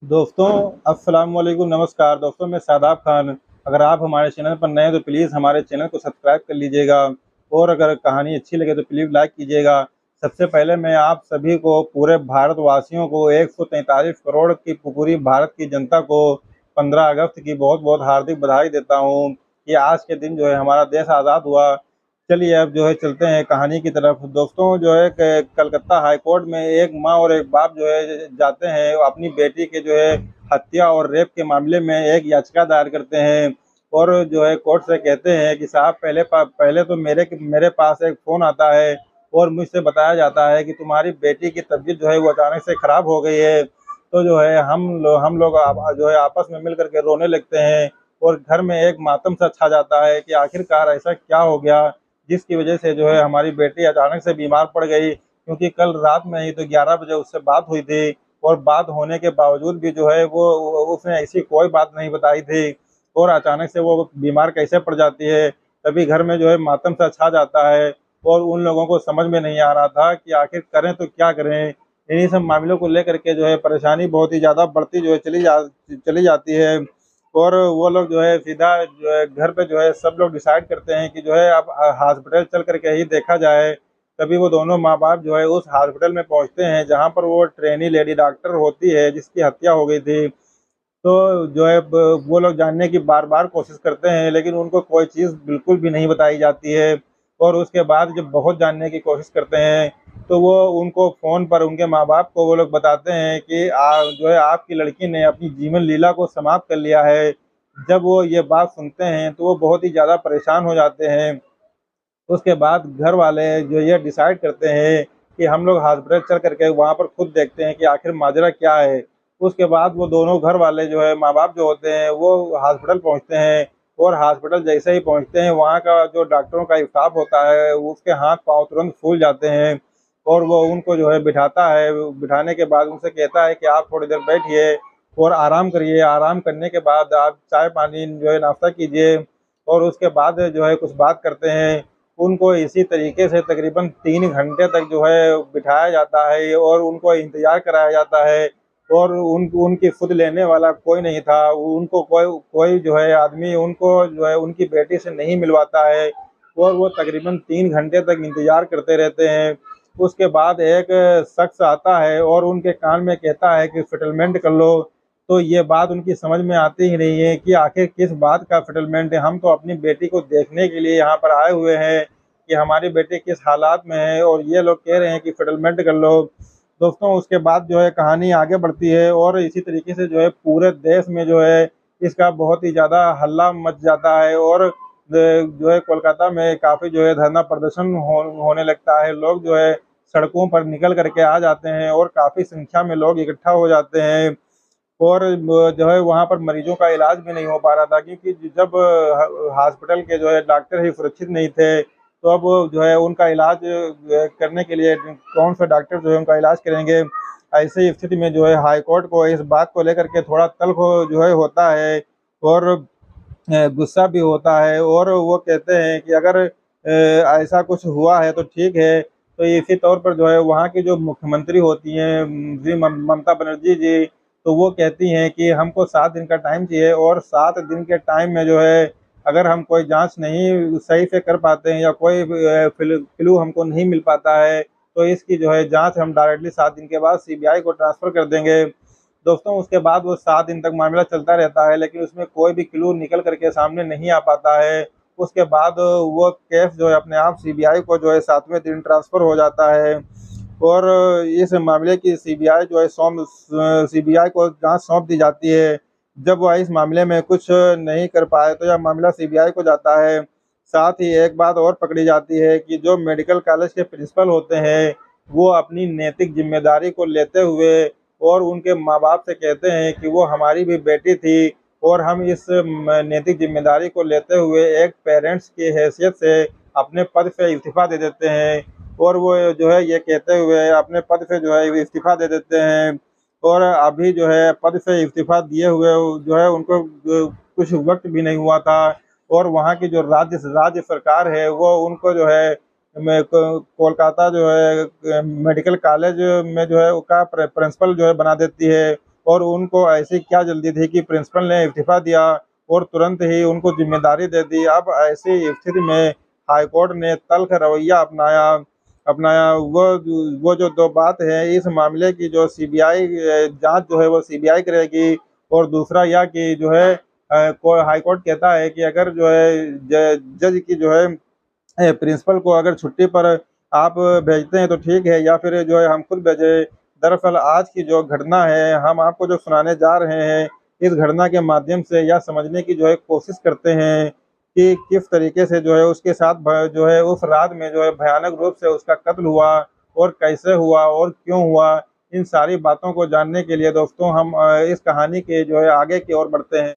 दोस्तों, अस्सलाम वालेकुम, नमस्कार दोस्तों, मैं शादाब खान। अगर आप हमारे चैनल पर नए हैं तो प्लीज़ हमारे चैनल को सब्सक्राइब कर लीजिएगा और अगर कहानी अच्छी लगे तो प्लीज़ लाइक कीजिएगा। सबसे पहले मैं आप सभी को, पूरे भारतवासियों को, 143 करोड़ की पूरी भारत की जनता को 15 अगस्त की बहुत-बहुत हार्दिक बधाई देता हूँ कि आज के दिन जो है हमारा देश आज़ाद हुआ। चलिए अब जो है चलते हैं कहानी की तरफ। दोस्तों जो है कलकत्ता हाई कोर्ट में एक माँ और एक बाप जो है जाते हैं अपनी बेटी के जो है हत्या और रेप के मामले में एक याचिका दायर करते हैं और जो है कोर्ट से कहते हैं कि साहब पहले तो मेरे पास एक फ़ोन आता है और मुझसे बताया जाता है कि तुम्हारी बेटी की तबीयत जो है वो अचानक से ख़राब हो गई है। तो जो है हम लोग जो है आपस में मिल करके रोने लगते हैं और घर में एक मातम सा छा जाता है कि आखिरकार ऐसा क्या हो गया जिसकी वजह से जो है हमारी बेटी अचानक से बीमार पड़ गई, क्योंकि कल रात में ही तो 11 बजे उससे बात हुई थी और बात होने के बावजूद भी जो है वो उसने ऐसी कोई बात नहीं बताई थी और अचानक से वो बीमार कैसे पड़ जाती है। तभी घर में जो है मातम सा छा जाता है और उन लोगों को समझ में नहीं आ रहा था कि आखिर करें तो क्या करें। इन्हीं सब मामलों को लेकर के जो है परेशानी बहुत ही ज़्यादा बढ़ती जो है चली जाती है और वो लोग जो है सीधा जो है घर पे जो है सब लोग डिसाइड करते हैं कि जो है अब हॉस्पिटल चल करके ही देखा जाए। तभी वो दोनों माँ बाप जो है उस हॉस्पिटल में पहुंचते हैं जहां पर वो ट्रेनी लेडी डॉक्टर होती है जिसकी हत्या हो गई थी। तो जो है वो लोग जानने की बार बार कोशिश करते हैं लेकिन उनको कोई चीज़ बिल्कुल भी नहीं बताई जाती है और उसके बाद जब बहुत जानने की कोशिश करते हैं तो वो उनको फ़ोन पर उनके माँ बाप को वो लोग बताते हैं कि जो है आपकी लड़की ने अपनी जीवन लीला को समाप्त कर लिया है। जब वो ये बात सुनते हैं तो वो बहुत ही ज़्यादा परेशान हो जाते हैं। उसके बाद घर वाले जो ये डिसाइड करते हैं कि हम लोग हॉस्पिटल चल करके वहाँ पर खुद देखते हैं कि आखिर माजरा क्या है। उसके बाद वो दोनों घर वाले जो है माँ बाप जो होते हैं वो हॉस्पिटल पहुँचते हैं और हॉस्पिटल जैसे ही पहुँचते हैं वहाँ का जो डॉक्टरों का स्टाफ होता है उसके हाथ पाँव तुरंत फूल जाते हैं और वो उनको जो है बिठाता है। बिठाने के बाद उनसे कहता है कि आप थोड़ी देर बैठिए और आराम करिए। आराम करने के बाद आप चाय पानी जो है नाश्ता कीजिए और उसके बाद जो है कुछ बात करते हैं। उनको इसी तरीके से तकरीबन 3 घंटे तक जो है बिठाया जाता है और उनको इंतज़ार कराया जाता है और उनकी सुध लेने वाला कोई नहीं था। उनको कोई कोई जो है आदमी उनको जो है उनकी बेटी से नहीं मिलवाता है और वो तकरीबन 3 घंटे तक इंतज़ार करते रहते हैं। उसके बाद एक शख्स आता है और उनके कान में कहता है कि सेटलमेंट कर लो। तो ये बात उनकी समझ में आती ही नहीं है कि आखिर किस बात का सेटलमेंट है। हम तो अपनी बेटी को देखने के लिए यहाँ पर आए हुए हैं कि हमारी बेटी किस हालात में है और ये लोग कह रहे हैं कि सेटलमेंट कर लो। दोस्तों उसके बाद जो है कहानी आगे बढ़ती है और इसी तरीके से जो है पूरे देश में जो है इसका बहुत ही ज़्यादा हल्ला मच जाता है और जो है कोलकाता में काफ़ी जो है धरना प्रदर्शन होने लगता है। लोग जो है सड़कों पर निकल करके आ जाते हैं और काफ़ी संख्या में लोग इकट्ठा हो जाते हैं और जो है वहाँ पर मरीजों का इलाज भी नहीं हो पा रहा था, क्योंकि जब हॉस्पिटल के जो है डॉक्टर ही सुरक्षित नहीं थे, तो अब जो है उनका इलाज करने के लिए कौन सा डॉक्टर जो है उनका इलाज करेंगे। ऐसी स्थिति में जो है हाई कोर्ट को इस बात को लेकर के थोड़ा तल्ख जो है होता है और गुस्सा भी होता है और वो कहते हैं कि अगर ऐसा कुछ हुआ है तो ठीक है। तो इसी तौर पर जो है वहाँ की जो मुख्यमंत्री होती हैं जी ममता बनर्जी जी, तो वो कहती हैं कि हमको 7 दिन का टाइम चाहिए और 7 दिन के टाइम में जो है अगर हम कोई जाँच नहीं सही से कर पाते हैं या कोई क्लू हमको नहीं मिल पाता है, तो इसकी जो है जाँच हम डायरेक्टली 7 दिन के बाद सीबीआई को ट्रांसफ़र कर देंगे। दोस्तों उसके बाद वो 7 दिन तक मामला चलता रहता है लेकिन उसमें कोई भी क्लू निकल कर के सामने नहीं आ पाता है। उसके बाद वो केस जो है अपने आप सीबीआई को जो है 7वें दिन ट्रांसफ़र हो जाता है और इस मामले की सीबीआई जो है सीबीआई को जाँच सौंप दी जाती है। जब वह इस मामले में कुछ नहीं कर पाए तो यह मामला सीबीआई को जाता है। साथ ही एक बात और पकड़ी जाती है कि जो मेडिकल कॉलेज के प्रिंसिपल होते हैं, वो अपनी नैतिक ज़िम्मेदारी को लेते हुए और उनके माँ-बाप से कहते हैं कि वो हमारी भी बेटी थी और हम इस नैतिक ज़िम्मेदारी को लेते हुए एक पेरेंट्स की हैसियत से अपने पद से इस्तीफ़ा दे देते हैं और वो जो है ये कहते हुए अपने पद से जो है इस्तीफ़ा दे देते हैं और अभी जो है पद से इस्तीफ़ा दिए हुए जो है उनको कुछ वक़्त भी नहीं हुआ था और वहाँ की जो राज्य सरकार है वो उनको जो है मैं कोलकाता जो है मेडिकल कॉलेज में जो है उसका प्रिंसिपल जो है बना देती है और उनको ऐसी क्या जल्दी थी कि प्रिंसिपल ने इस्तीफा दिया और तुरंत ही उनको जिम्मेदारी दे दी। अब ऐसी स्थिति में हाईकोर्ट ने तल्ख रवैया अपनाया अपनाया वो जो दो बात है इस मामले की, जो सीबीआई जांच जो है वो सीबीआई करेगी, और दूसरा यह कि जो है हाईकोर्ट कहता है कि अगर जो है जज की जो है प्रिंसिपल को अगर छुट्टी पर आप भेजते हैं तो ठीक है, या फिर जो है हम खुद भेजें। दरअसल आज की जो घटना है हम आपको जो सुनाने जा रहे हैं, इस घटना के माध्यम से यह समझने की जो है कोशिश करते हैं कि किस तरीके से जो है उसके साथ जो है उस रात में जो है भयानक रूप से उसका कत्ल हुआ, और कैसे हुआ और क्यों हुआ। इन सारी बातों को जानने के लिए दोस्तों हम इस कहानी के जो है आगे की ओर बढ़ते हैं।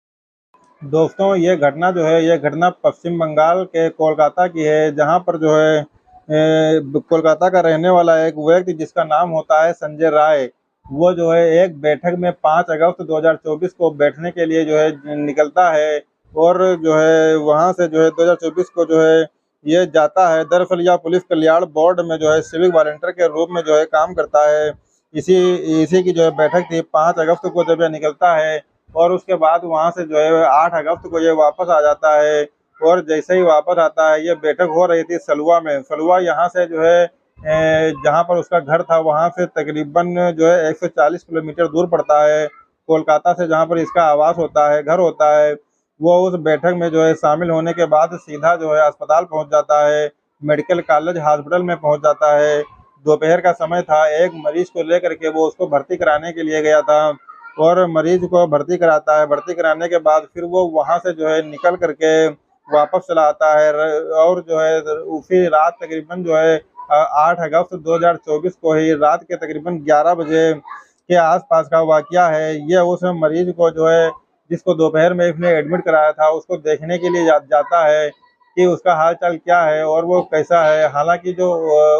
दोस्तों ये घटना जो है ये घटना पश्चिम बंगाल के कोलकाता की है, जहां पर जो है कोलकाता का रहने वाला एक व्यक्ति जिसका नाम होता है संजय राय, वो जो है एक बैठक में 5 अगस्त 2024 को बैठने के लिए जो है निकलता है, और जो है वहां से जो है 2024 को जो है ये जाता है। दरअसल यह पुलिस कल्याण बोर्ड में जो है सिविक वॉलंटियर के रूप में जो है काम करता है। इसी इसी की जो है बैठक थी 5 अगस्त को जब यह निकलता है, और उसके बाद वहां से जो है 8 अगस्त को ये वापस आ जाता है। और जैसे ही वापस आता है, ये बैठक हो रही थी सलुआ में। सलुआ यहाँ से जो है जहाँ पर उसका घर था वहां से तकरीबन जो है 140 किलोमीटर दूर पड़ता है। कोलकाता से जहाँ पर इसका आवास होता है, घर होता है, वो उस बैठक में जो है शामिल होने के बाद सीधा जो है अस्पताल पहुंच जाता है, मेडिकल कॉलेज हॉस्पिटल में पहुंच जाता है। दोपहर का समय था, एक मरीज को लेकर के वो उसको भर्ती कराने के लिए गया था, और मरीज को भर्ती कराता है। भर्ती कराने के बाद फिर वो वहां से जो है निकल करके वापस चला आता है, और जो है उसी रात तकरीबन जो है 8 अगस्त 2024 को ही रात के तकरीबन 11 बजे के आसपास का वाकया है। ये उस मरीज को जो है जिसको दोपहर में इसने एडमिट कराया था उसको देखने के लिए जाता है कि उसका हाल चाल क्या है और वो कैसा है। हालांकि जो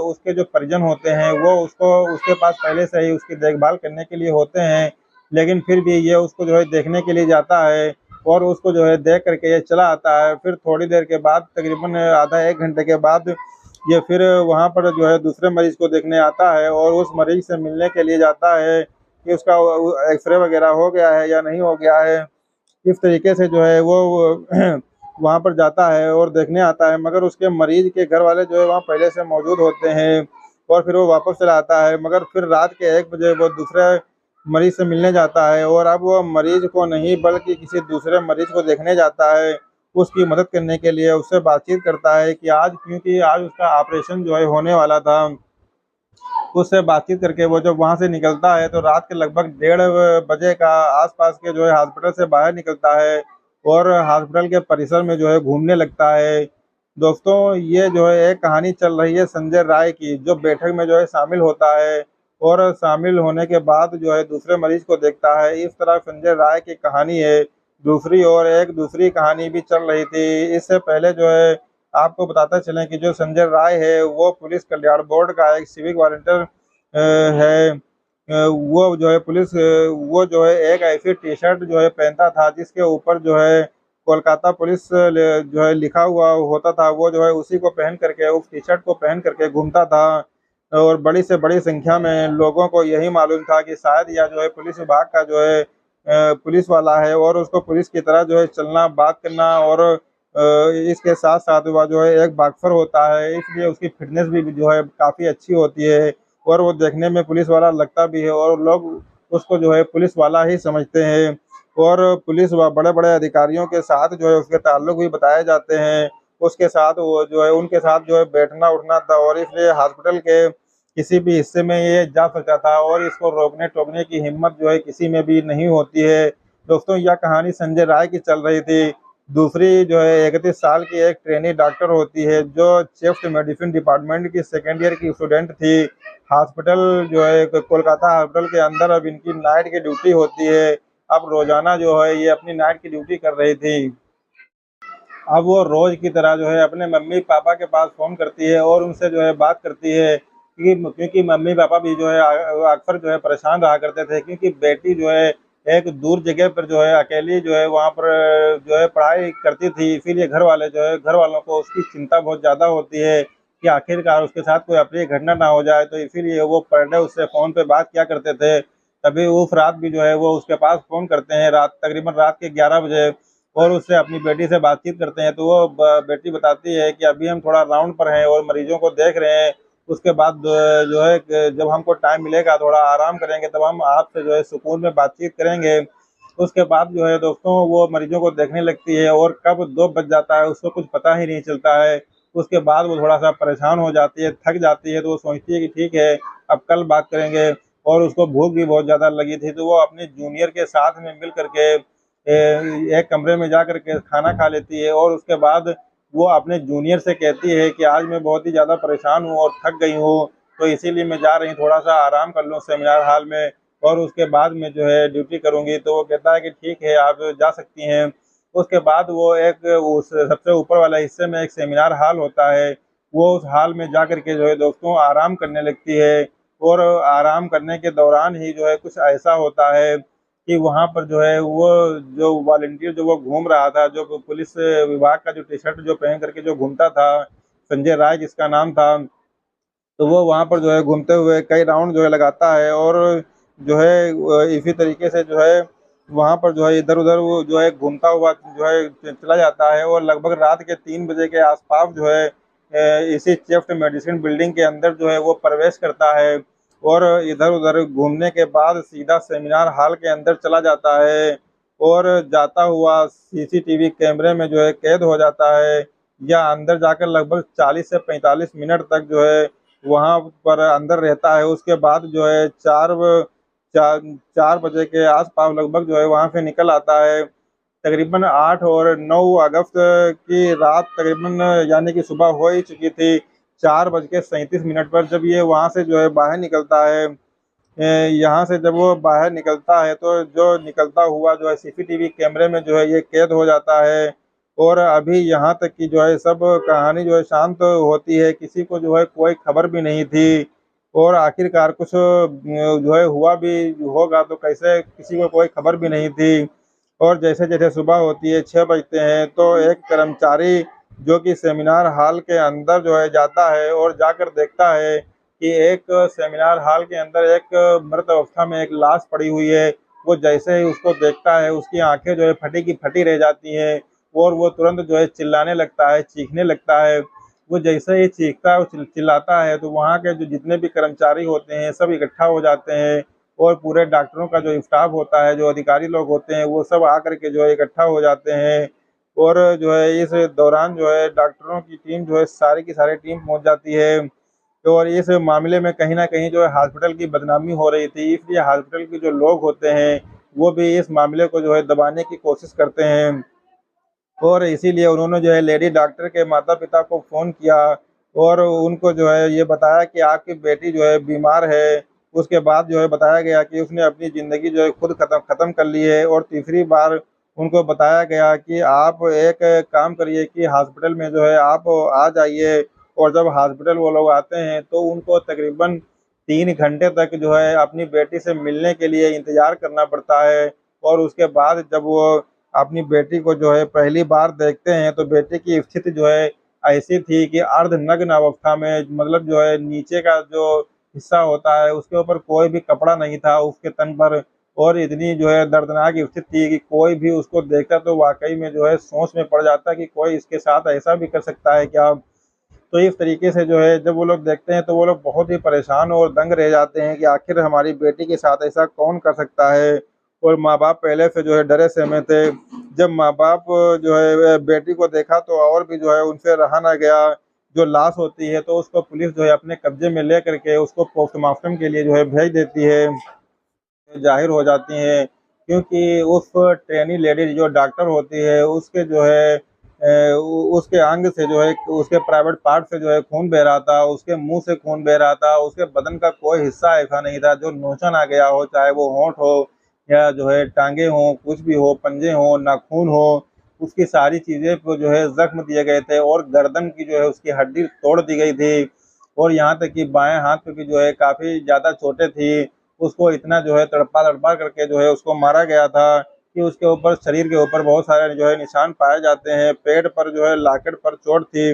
उसके जो परिजन होते हैं वो उसको उसके पास पहले से ही उसकी देखभाल करने के लिए होते हैं, लेकिन फिर भी ये उसको जो है देखने के लिए जाता है, और उसको जो है देख करके ये चला आता है। फिर थोड़ी देर के बाद तकरीबन आधा 1 घंटे के बाद ये फिर वहाँ पर जो है दूसरे मरीज को देखने आता है, और उस मरीज से मिलने के लिए जाता है कि उसका एक्सरे वगैरह हो गया है या नहीं हो गया है। इस तरीके से जो है वो वहाँ पर जाता है और देखने आता है, मगर उसके मरीज के घर वाले जो है वहाँ पहले से मौजूद होते हैं, और फिर वो वापस चला आता है। मगर फिर रात के 1 बजे वो दूसरे मरीज से मिलने जाता है, और अब वो मरीज को नहीं बल्कि किसी दूसरे मरीज को देखने जाता है, उसकी मदद करने के लिए उससे बातचीत करता है कि आज, क्योंकि आज उसका ऑपरेशन जो है होने वाला था। उससे बातचीत करके वो जब वहां से निकलता है तो रात के लगभग 1:30 बजे का आसपास के जो है हॉस्पिटल से बाहर निकलता है, और हॉस्पिटल के परिसर में जो है घूमने लगता है। दोस्तों ये जो है एक कहानी चल रही है संजय राय की, जो बैठक में जो है शामिल होता है, और शामिल होने के बाद जो है दूसरे मरीज को देखता है। इस तरह संजय राय की कहानी है। दूसरी ओर एक दूसरी कहानी भी चल रही थी। इससे पहले जो है आपको बताते चलें कि जो संजय राय है वो पुलिस कल्याण बोर्ड का एक सिविक वॉलंटियर है। वो जो है वो जो है एक ऐसी टी शर्ट जो है पहनता था जिसके ऊपर जो है कोलकाता पुलिस जो है लिखा हुआ होता था। वो जो है उसी को पहन करके, उस टी शर्ट को पहन करके घूमता था, और बड़ी से बड़ी संख्या में लोगों को यही मालूम था कि शायद यह जो है पुलिस विभाग का जो है पुलिस वाला है, और उसको पुलिस की तरह जो है चलना, बात करना, और इसके साथ साथ वह जो है एक बॉक्सर होता है, इसलिए उसकी फिटनेस भी जो है काफ़ी अच्छी होती है, और वो देखने में पुलिस वाला लगता भी है, और लोग उसको जो है पुलिस वाला ही समझते हैं। और पुलिस व बड़े-बड़े अधिकारियों के साथ जो है उसके ताल्लुक भी बताए जाते हैं। उसके साथ वो जो है उनके साथ जो है बैठना-उठना था, और इसलिए हॉस्पिटल के किसी भी हिस्से में ये जा सकता था, और इसको रोकने-टोकने की हिम्मत जो है किसी में भी नहीं होती है। दोस्तों यह कहानी संजय राय की चल रही थी। दूसरी जो है 31 साल की एक ट्रेनी डॉक्टर होती है जो चेस्ट मेडिसिन डिपार्टमेंट की सेकेंड ईयर की स्टूडेंट थी। हॉस्पिटल जो है कोलकाता हॉस्पिटल के अंदर अब इनकी नाइट की ड्यूटी होती है। अब रोजाना जो है ये अपनी नाइट की ड्यूटी कर रही थी। अब वो रोज की तरह जो है अपने मम्मी पापा के पास फ़ोन करती है और उनसे जो है बात करती है, क्योंकि मम्मी पापा भी जो है अक्सर जो है परेशान रहा करते थे, क्योंकि बेटी जो है एक दूर जगह पर जो है अकेली जो है वहाँ पर जो है पढ़ाई करती थी। इसीलिए घर वालों को उसकी चिंता बहुत ज़्यादा होती है कि आखिरकार उसके साथ कोई अप्रिय घटना ना हो जाए, तो इसीलिए वो पर डे उससे फ़ोन पे बात किया करते थे, तभी उस रात भी जो है वो उसके पास फ़ोन करते हैं तकरीबन रात के 11 बजे और उससे अपनी बेटी से बातचीत करते हैं। तो वो बेटी बताती है कि अभी हम थोड़ा राउंड पर हैं और मरीजों को देख रहे हैं। उसके बाद जो है जब हमको टाइम मिलेगा थोड़ा आराम करेंगे तब हम आपसे जो है सुकून में बातचीत करेंगे। उसके बाद जो है दोस्तों वो मरीजों को देखने लगती है और कब 2 बज जाता है उसको कुछ पता ही नहीं चलता है। उसके बाद वो थोड़ा-सा परेशान हो जाती है, थक जाती है, तो वो सोचती है कि ठीक है, अब कल बात करेंगे। और उसको भूख भी बहुत ज़्यादा लगी थी, तो वो अपने जूनियर के साथ में मिल कर के एक कमरे में जा कर के खाना खा लेती है और उसके बाद वो अपने जूनियर से कहती है कि आज मैं बहुत ही ज़्यादा परेशान हूँ और थक गई हूँ, तो इसीलिए मैं जा रही हूँ थोड़ा-सा आराम कर लूँ सेमिनार हॉल में और उसके बाद में जो है ड्यूटी करूँगी। तो वो कहता है कि ठीक है, आप जा सकती हैं। उसके बाद वो एक उस सबसे ऊपर वाले हिस्से में एक सेमिनार हॉल होता है, वो उस हॉल में जा कर के जो है दोस्तों आराम करने लगती है और आराम करने के दौरान ही जो है कुछ ऐसा होता है कि वहाँ पर जो है वो जो वॉलंटियर जो वो घूम रहा था, जो पुलिस विभाग का जो टी-शर्ट जो पहन कर के जो घूमता था, संजय राय जिसका नाम था, तो वो वहाँ पर जो है घूमते हुए कई राउंड जो है लगाता है और जो है इसी तरीके से जो है वहाँ पर जो है इधर-उधर वो जो है घूमता हुआ जो है चला जाता है और लगभग रात के 3 बजे के आस-पास जो है इसी चेस्ट मेडिसिन बिल्डिंग के अंदर जो है वो प्रवेश करता है और इधर-उधर घूमने के बाद सीधा सेमिनार हॉल के अंदर चला जाता है और जाता हुआ सीसीटीवी कैमरे में जो है कैद हो जाता है या अंदर जाकर लगभग 40 से 45 मिनट तक जो है वहाँ पर अंदर रहता है। उसके बाद जो है 4 बजे के आस-पास लगभग जो है वहाँ से निकल आता है। तकरीबन 8 और 9 अगस्त की रात तकरीबन यानी कि सुबह हो ही चुकी थी। 4:37 पर जब ये वहाँ से जो है बाहर निकलता है यहाँ से जब वो बाहर निकलता है तो जो निकलता हुआ जो है सीसीटीवी कैमरे में जो है ये कैद हो जाता है और अभी यहाँ तक कि जो है सब कहानी जो है शांत होती है, किसी को जो है कोई खबर भी नहीं थी और आखिरकार कुछ जो है हुआ भी होगा तो कैसे किसी को कोई खबर भी नहीं थी। और जैसे-जैसे सुबह होती है 6 बजते हैं तो एक कर्मचारी जो कि सेमिनार हॉल के अंदर जो है जाता है और जाकर देखता है कि एक सेमिनार हॉल के अंदर एक मृत अवस्था में एक लाश पड़ी हुई है। वो जैसे ही उसको देखता है उसकी आँखें जो है फटी की फटी रह जाती हैं और वो तुरंत जो है चिल्लाने लगता है, चीखने लगता है। वो जैसे ही चीखता है और चिल्लाता है तो वहाँ के जो जितने भी कर्मचारी होते हैं सब इकट्ठा हो जाते हैं और पूरे डॉक्टरों का जो स्टाफ होता है, जो अधिकारी लोग होते हैं वो सब आकर के जो है इकट्ठा हो जाते हैं और जो है इस दौरान जो है डॉक्टरों की टीम जो है सारी की सारी टीम पहुँच जाती है। तो और इस मामले में कहीं न कहीं जो है हॉस्पिटल की बदनामी हो रही थी, इसलिए हॉस्पिटल के जो लोग होते हैं, वो भी इस मामले को जो है दबाने की कोशिश करते हैं। और इसीलिए उन्होंने जो है लेडी डॉक्टर के माता-पिता को फ़ोन किया और उनको जो है ये बताया कि आपकी बेटी जो है बीमार है। उसके बाद जो है बताया गया कि उसने अपनी ज़िंदगी जो है खुद ख़त्म कर ली है और तीसरी बार उनको बताया गया कि आप एक काम करिए कि हॉस्पिटल में जो है आप आ जाइए और जब हॉस्पिटल वो लोग आते हैं तो उनको तकरीबन 3 घंटे तक जो है अपनी बेटी से मिलने के लिए इंतज़ार करना पड़ता है और उसके बाद जब वो अपनी बेटी को जो है पहली बार देखते हैं तो बेटी की स्थिति जो है ऐसी थी कि अर्धनग्न अवस्था में मतलब जो है नीचे का जो हिस्सा होता है उसके ऊपर कोई भी कपड़ा नहीं था उसके तन पर और इतनी जो है दर्दनाक स्थिति थी कि कोई भी उसको देखता तो वाक़ई में जो है सोच में पड़ जाता कि कोई इसके साथ ऐसा भी कर सकता है क्या? तो इस तरीके से जो है जब वो लोग देखते हैं तो वो लोग बहुत ही परेशान और दंग रह जाते हैं कि आखिर हमारी बेटी के साथ ऐसा कौन कर सकता है? और माँ-बाप पहले से जो है डरे सहमे थे। जब माँ-बाप जो है बेटी को देखा तो और भी जो है उनसे रहा ना गया। जो लाश होती है तो उसको पुलिस जो है अपने कब्ज़े में लेकर के उसको पोस्टमार्टम के लिए जो है भेज देती है। ज़ाहिर हो जाती हैं क्योंकि उस ट्रेनी लेडी जो डॉक्टर होती है उसके जो है उसके अंग से जो है उसके प्राइवेट पार्ट से जो है खून बह रहा था, उसके मुँह से खून बह रहा था, उसके बदन का कोई हिस्सा ऐसा नहीं था जो नोचन आ गया हो, चाहे वो होंठ हो या जो है टाँगें हों, कुछ भी हो, पंजे हों, नाखून हो, उसकी सारी चीज़ें को जो है ज़ख्म दिए गए थे और गर्दन की जो है उसकी हड्डी तोड़ दी गई थी और यहाँ तक कि बाएँ हाथ पे भी जो है काफ़ी ज़्यादा चोटें थी। उसको इतना जो है तड़पा-तड़पा करके जो है उसको मारा गया था कि उसके ऊपर शरीर के ऊपर बहुत सारे जो है निशान पाए जाते हैं। पेट पर जो है लॉकेट पर चोट थी,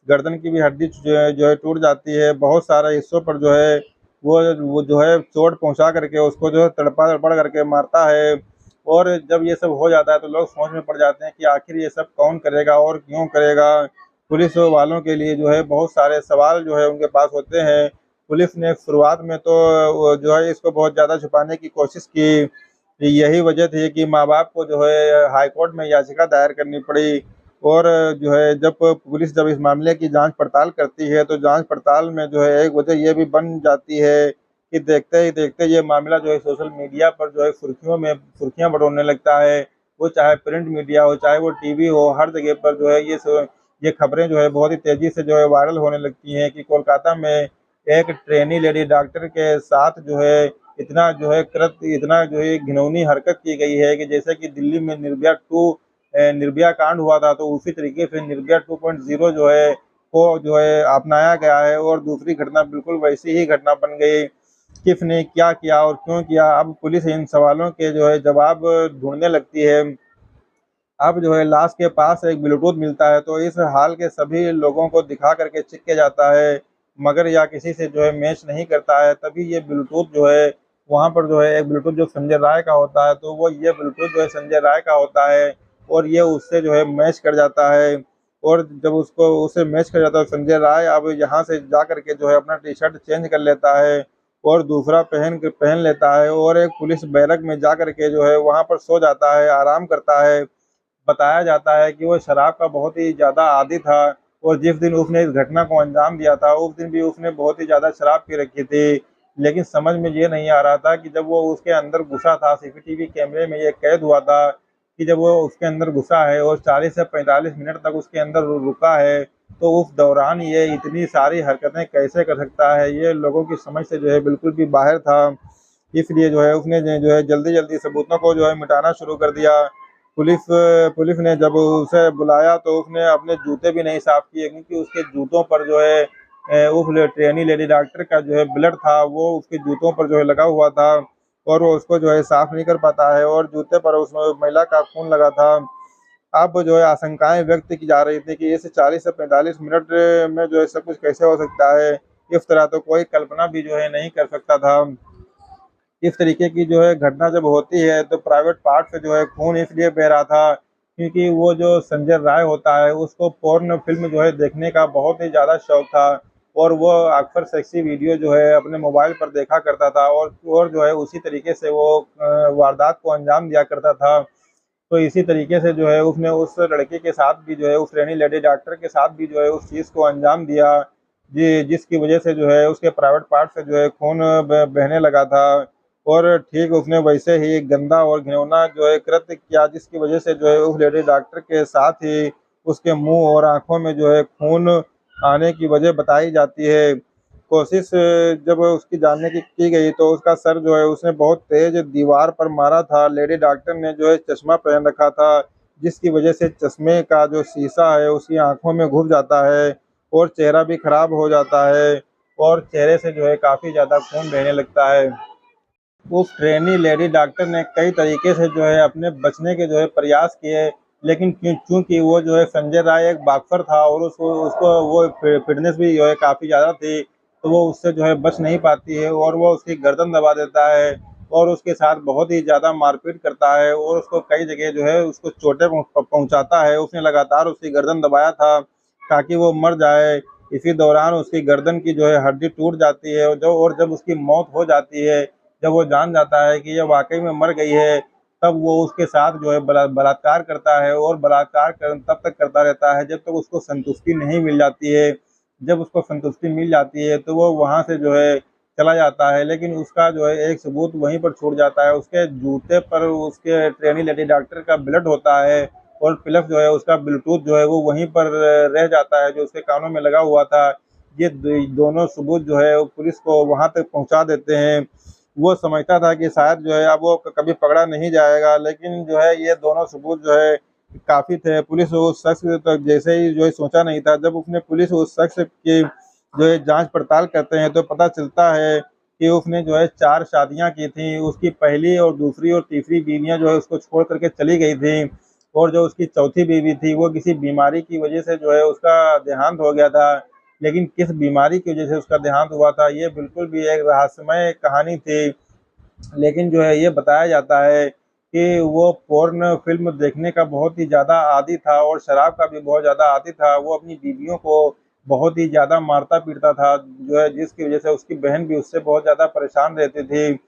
गर्दन की भी हड्डी जो है टूट जाती है। बहुत सारे हिस्सों पर जो है वो जो है चोट पहुँचा करके उसको जो है तड़पा-तड़पड़ करके मारता है। और जब ये सब हो जाता है तो लोग सोच में पड़ जाते हैं कि आखिर ये सब कौन करेगा और क्यों करेगा? पुलिस वालों के लिए जो है बहुत सारे सवाल जो है उनके पास होते हैं। पुलिस ने शुरुआत में तो वो जो है इसको बहुत ज़्यादा छुपाने की कोशिश की। यही वजह थी कि माँ-बाप को जो है हाई कोर्ट में याचिका दायर करनी पड़ी। और जो है जब पुलिस जब इस मामले की जाँच पड़ताल करती है तो जाँच पड़ताल में जो है एक वजह ये भी बन जाती है कि देखते ही देखते ये मामला जो है सोशल मीडिया पर जो है सुर्खियाँ बटोरने लगता है। वो चाहे प्रिंट मीडिया हो, चाहे वो टीवी हो, हर जगह पर जो है ये खबरें जो है बहुत ही तेज़ी से जो है वायरल होने लगती हैं कि कोलकाता में एक ट्रेनी लेडी डॉक्टर के साथ जो है इतना जो है घिनौनी हरकत की गई है कि जैसे कि दिल्ली में निर्भया कांड हुआ था, तो उसी तरीके से निर्भया 2.0 जो है को जो है अपनाया गया है और दूसरी घटना बिल्कुल वैसी ही घटना बन गई। किसने क्या किया और क्यों किया? अब पुलिस इन सवालों के जो है जवाब ढूँढने लगती है। अब जो है लाश के पास एक ब्लूटूथ मिलता है, तो इस हाल के सभी लोगों को दिखा करके चेक किया जाता है, मगर या किसी से जो है मैच नहीं करता है। तभी ये ब्लूटूथ जो है वहाँ पर जो है एक ब्लूटूथ जो संजय राय का होता है, तो वो ये ब्लूटूथ जो है संजय राय का होता है और ये उससे जो है मैच कर जाता है। और जब उसको उससे मैच कर जाता है संजय राय अब यहाँ से जा कर के जो है अपना टी-शर्ट चेंज कर लेता है और दूसरा पहन लेता है और एक पुलिस बैरक में जा कर के जो है वहाँ पर सो जाता है, आराम करता है। बताया जाता है कि वो शराब का बहुत ही ज़्यादा आदी था और जिस दिन उसने इस घटना को अंजाम दिया था, उस दिन भी उसने बहुत ही ज़्यादा शराब पी रखी थी। लेकिन समझ में ये नहीं आ रहा था कि जब वो उसके अंदर घुसा था, सीसीटीवी कैमरे में ये कैद हुआ था कि जब वो उसके अंदर घुसा है और 40 से 45 मिनट तक उसके अंदर रुका है, तो उस दौरान ये इतनी सारी हरकतें कैसे कर सकता है, ये लोगों की समझ से जो है बिल्कुल भी बाहर था। इसलिए जो है उसने जो है जल्दी-जल्दी सबूतों को जो है मिटाना शुरू कर दिया। पुलिस पुलिस ने जब उसे बुलाया तो उसने अपने जूते भी नहीं साफ किए क्योंकि उसके जूतों पर जो है उस ट्रेनी लेडी डॉक्टर का जो है ब्लड था वो उसके जूतों पर जो है लगा हुआ था और वो उसको जो है साफ नहीं कर पाता है और जूते पर उस महिला का खून लगा था। अब जो है आशंकाएं व्यक्त की जा रही थी कि इस 40 से 45 मिनट में जो है सब कुछ कैसे हो सकता है। इस तरह तो कोई कल्पना भी जो है नहीं कर सकता था। इस तरीके की जो है घटना जब होती है तो प्राइवेट पार्ट से जो है खून इसलिए बह रहा था क्योंकि वो जो संजय राय होता है उसको पोर्न फ़िल्म जो है देखने का बहुत ही ज़्यादा शौक था और वो अक्सर सेक्सी वीडियो जो है अपने मोबाइल पर देखा करता था और जो है उसी तरीके से वो वारदात को अंजाम दिया करता था। तो इसी तरीके से जो है उसने उस लड़के के साथ भी जो है उस रेनी लेडी डॉक्टर के साथ भी जो है उस चीज़ को अंजाम दिया, जिसकी वजह से जो है उसके प्राइवेट पार्ट से जो है खून बहने लगा था। और ठीक उसने वैसे ही गंदा और घिनौना जो है कृत्य किया जिसकी वजह से जो है उस लेडी डॉक्टर के साथ ही उसके मुँह और आँखों में जो है खून आने की वजह बताई जाती है। कोशिश जब उसकी जानने की गई तो उसका सर जो है उसने बहुत तेज़ दीवार पर मारा था। लेडी डॉक्टर ने जो है चश्मा पहन रखा था, जिसकी वजह से चश्मे का जो शीशा है उसकी आँखों में घुस जाता है और चेहरा भी खराब हो जाता है और चेहरे से जो है काफ़ी ज़्यादा खून बहने लगता है। उस ट्रेनी लेडी डॉक्टर ने कई तरीके से जो है अपने बचने के जो है प्रयास किए, लेकिन चूँकि वो जो है संजय राय एक बॉक्सर था और उसको उसको वो फ़िटनेस भी जो है काफ़ी ज़्यादा थी, तो वो उससे जो है बच नहीं पाती है और वो उसकी गर्दन दबा देता है और उसके साथ बहुत ही ज़्यादा मारपीट करता है और उसको कई जगह जो है उसको चोटें पहुँचाता है। उसने लगातार उसकी गर्दन दबाया था ताकि वो मर जाए। इसी दौरान उसकी गर्दन की जो है हड्डी टूट जाती है और जब उसकी मौत हो जाती है, जब वो जान जाता है कि ये वाक़ई में मर गई है, तब वो उसके साथ जो है बलात्कार करता है और बलात्कार तब तक करता रहता है जब तक उसको संतुष्टि नहीं मिल जाती है। जब उसको संतुष्टि मिल जाती है तो वो वहाँ से जो है चला जाता है, लेकिन उसका जो है एक सबूत वहीं पर छूट जाता है। उसके जूते पर उसके ट्रेनी लेडी डॉक्टर का ब्लड होता है और प्लस जो है उसका ब्लूटूथ जो है वो वहीं पर रह जाता है जो उसके कानों में लगा हुआ था। ये दोनों सबूत जो है वो पुलिस को वहाँ तक पहुँचा देते हैं। वो समझता था कि शायद जो है अब वो कभी पकड़ा नहीं जाएगा, लेकिन जो है ये दोनों सबूत जो है काफ़ी थे। पुलिस उस शख्स तक जैसे ही जो है सोचा नहीं था, जब उसने पुलिस उस शख्स की जो है जाँच पड़ताल करते हैं तो पता चलता है कि उसने जो है 4 शादियाँ की थी। उसकी पहली और दूसरी और तीसरी बीवियाँ जो है उसको छोड़ कर के चली गई थी और जो उसकी चौथी बीवी थी वो किसी बीमारी की वजह से जो है उसका देहांत हो गया था। लेकिन किस बीमारी की वजह से उसका देहांत हुआ था, ये बिल्कुल भी एक रहस्यमय कहानी थी। लेकिन जो है ये बताया जाता है कि वो पोर्न फ़िल्म देखने का बहुत ही ज़्यादा आदी था और शराब का भी बहुत ज़्यादा आदी था। वो अपनी बीवियों को बहुत ही ज़्यादा मारता-पीटता था, जो है जिसकी वज़ह से उसकी बहन भी उससे बहुत ज़्यादा परेशान रहती थी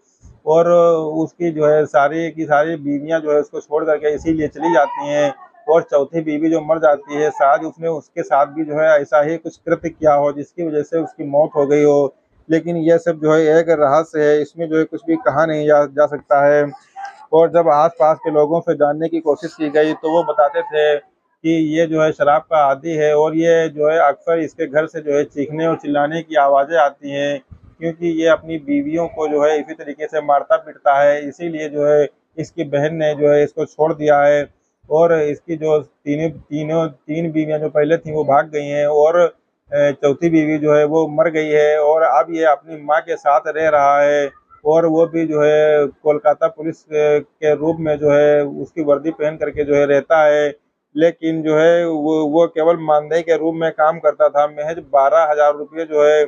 और उसकी जो है सारी की सारी बीवियाँ जो है उसको छोड़ कर के इसीलिए चली जाती हैं और चौथी बीवी जो मर जाती है, शायद उसने उसके साथ भी जो है ऐसा ही कुछ कृत्य किया हो जिसकी वज़ह से उसकी मौत हो गई हो। लेकिन ये सब जो है एक रहस्य है, इसमें जो है कुछ भी कहा नहीं जा सकता है। और जब आस-पास के लोगों से जानने की कोशिश की गई तो वो बताते थे कि ये जो है शराब का आदी है और ये जो है अक्सर इसके घर से जो है चीखने और चिल्लाने की आवाज़ें आती हैं, क्योंकि ये अपनी बीवियों को जो है इसी तरीके से मारता-पीटता है। इसीलिए जो है इसकी बहन ने जो है इसको छोड़ दिया है और इसकी जो तीनों तीनों 3 बीवियाँ जो पहले थीं वो भाग गई हैं और चौथी बीवी जो है वो मर गई है और अब ये अपनी माँ के साथ रह रहा है और वो भी जो है कोलकाता पुलिस के रूप में जो है उसकी वर्दी पहन करके जो है रहता है। लेकिन जो है वो केवल मानदेय के रूप में काम करता था। महज़ 12,000 रुपये जो है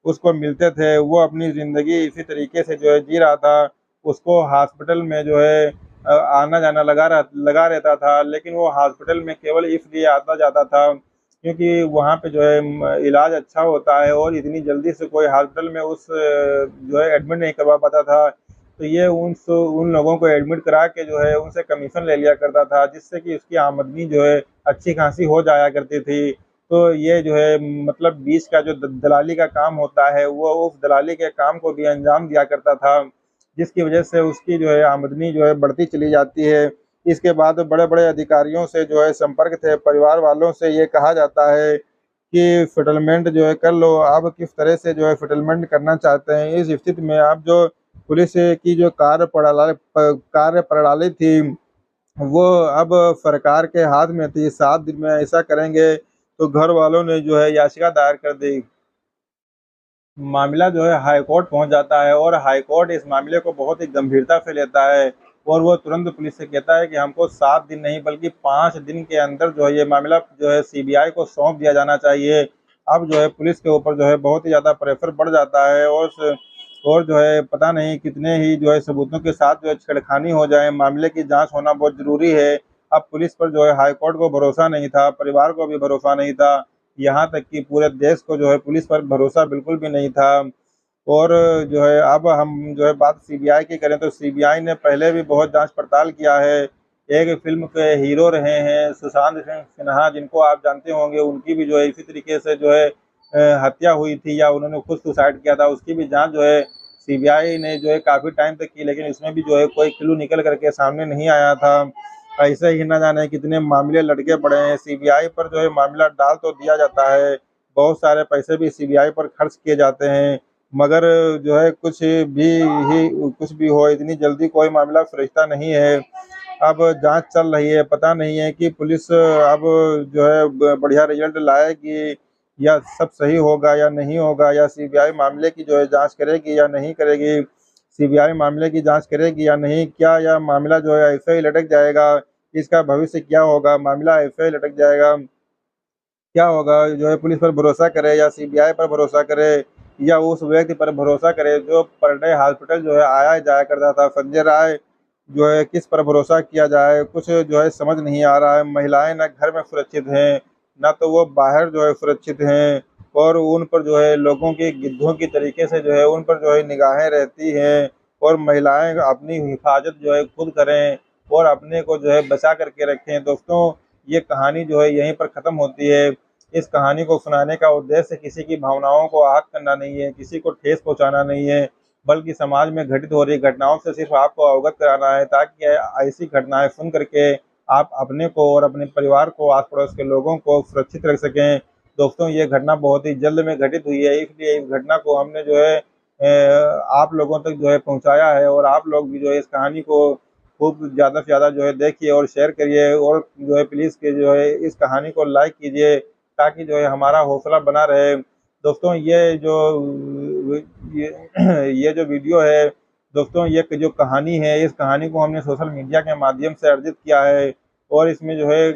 उसको मिलते थे। वो अपनी ज़िंदगी इसी तरीके से जो है जी रहा था। उसको हॉस्पिटल में जो है आना-जाना लगा रहता था, लेकिन वो हॉस्पिटल में केवल इसलिए आता-जाता था क्योंकि वहाँ पे जो है इलाज अच्छा होता है और इतनी जल्दी से कोई हॉस्पिटल में जो है एडमिट नहीं करवा पाता था। तो ये उन लोगों को एडमिट करा के जो है उनसे कमीशन ले लिया करता था, जिससे कि उसकी आमदनी जो है अच्छी-खासी हो जाया करती थी। तो ये जो है मतलब बीच का जो द दलाली का काम होता है, वो उस दलाली के काम को भी अंजाम दिया करता था, जिसकी वजह से उसकी जो है आमदनी जो है बढ़ती चली जाती है। इसके बाद बड़े-बड़े अधिकारियों से जो है संपर्क थे, परिवार वालों से ये कहा जाता है कि सेटलमेंट जो है कर लो। आप किस तरह से जो है सेटलमेंट करना चाहते हैं? इस स्थिति में आप जो पुलिस की जो कार्यप्रणाली थी, वो अब सरकार के हाथ में थी। 7 दिन में ऐसा करेंगे, तो घर वालों ने जो है याचिका दायर कर दी। मामला जो है हाई कोर्ट पहुँच जाता है और हाई कोर्ट इस मामले को बहुत ही गंभीरता से लेता है और वो तुरंत पुलिस से कहता है कि हमको 7 दिन नहीं बल्कि 5 दिन के अंदर जो है ये मामला जो है सीबीआई को सौंप दिया जाना चाहिए। अब जो है पुलिस के ऊपर जो है बहुत ही ज़्यादा प्रेशर बढ़ जाता है और जो है पता नहीं कितने ही जो है सबूतों के साथ जो है छेड़खानी हो जाए, मामले की जाँच होना बहुत ज़रूरी है। अब पुलिस पर जो है हाई कोर्ट को भरोसा नहीं था, परिवार को भी भरोसा नहीं था। यहाँ तक कि पूरे देश को जो है पुलिस पर भरोसा बिल्कुल भी नहीं था और जो है अब हम जो है बात सीबीआई की करें तो सीबीआई ने पहले भी बहुत जाँच-पड़ताल किया है। एक फ़िल्म के हीरो रहे हैं सुशांत सिंह सिन्हा, जिनको आप जानते होंगे, उनकी भी जो है इसी तरीके से जो है हत्या हुई थी या उन्होंने खुद सुसाइड किया था, उसकी भी जाँच जो है सीबीआई ने जो है काफ़ी टाइम तक की, लेकिन उसमें भी जो है कोई क्लू निकल कर के सामने नहीं आया था। ऐसे ही ना जाने कितने मामले लटके पड़े हैं, सीबीआई पर जो है मामला डाल तो दिया जाता है, बहुत सारे पैसे भी सीबीआई पर खर्च किए जाते हैं, मगर जो है कुछ भी हो इतनी जल्दी कोई मामला सुलझता नहीं है। अब जाँच चल रही है, पता नहीं है कि पुलिस अब जो है ब बढ़िया रिज़ल्ट लाएगी या सब सही होगा या नहीं होगा या सीबीआई मामले की जो है जाँच करेगी या नहीं करेगी, सीबीआई मामले की जाँच करेगी या नहीं, क्या यह मामला जो है ऐसे ही लटक जाएगा, इसका भविष्य क्या होगा, मामला ऐसे ही लटक जाएगा, क्या होगा? जो है पुलिस पर भरोसा करे या सीबीआई पर भरोसा करे या उस व्यक्ति पर भरोसा करे जो पर डे हॉस्पिटल जो है आया-जाया करता था, संजय राय, जो है किस पर भरोसा किया जाए? कुछ जो है समझ नहीं आ रहा है। महिलाएँ ना घर में सुरक्षित हैं, ना तो वो बाहर जो है सुरक्षित हैं और उन पर जो है लोगों की गिद्धों की तरीके से जो है उन पर जो है निगाहें रहती हैं और महिलाएँ अपनी हिफाज़त जो है खुद करें और अपने को जो है बचा कर के रखें। दोस्तों, ये कहानी जो है यहीं पर ख़त्म होती है। इस कहानी को सुनाने का उद्देश्य किसी की भावनाओं को आहत करना नहीं है, किसी को ठेस पहुँचाना नहीं है, बल्कि समाज में घटित हो रही घटनाओं से सिर्फ़ आपको अवगत कराना है ताकि ऐसी घटनाएँ सुन कर के आप अपने को और अपने परिवार को, आस-पड़ोस के लोगों को सुरक्षित रख सकें। दोस्तों, ये घटना बहुत ही जल्द में घटित हुई है, इसलिए इस घटना को हमने जो है आप लोगों तक जो है पहुँचाया है और आप लोग भी जो है इस कहानी को खूब ज़्यादा से ज़्यादा जो है देखिए और शेयर करिए और जो है प्लीज़ के जो है इस कहानी को लाइक कीजिए ताकि जो है हमारा हौसला बना रहे। दोस्तों, ये ये जो वीडियो है, दोस्तों ये जो कहानी है, इस कहानी को हमने सोशल मीडिया के माध्यम से अर्जित किया है और इसमें जो है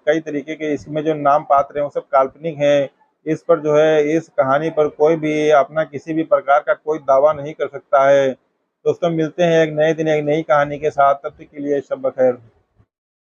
कई तरीके के इसमें जो नाम पात्र हैं वो सब काल्पनिक हैं। इस पर जो है इस कहानी पर कोई भी अपना किसी भी प्रकार का कोई दावा नहीं कर सकता है। दोस्तों मिलते हैं एक नए दिन एक नई कहानी के साथ, तब तक के लिए शब बखैर।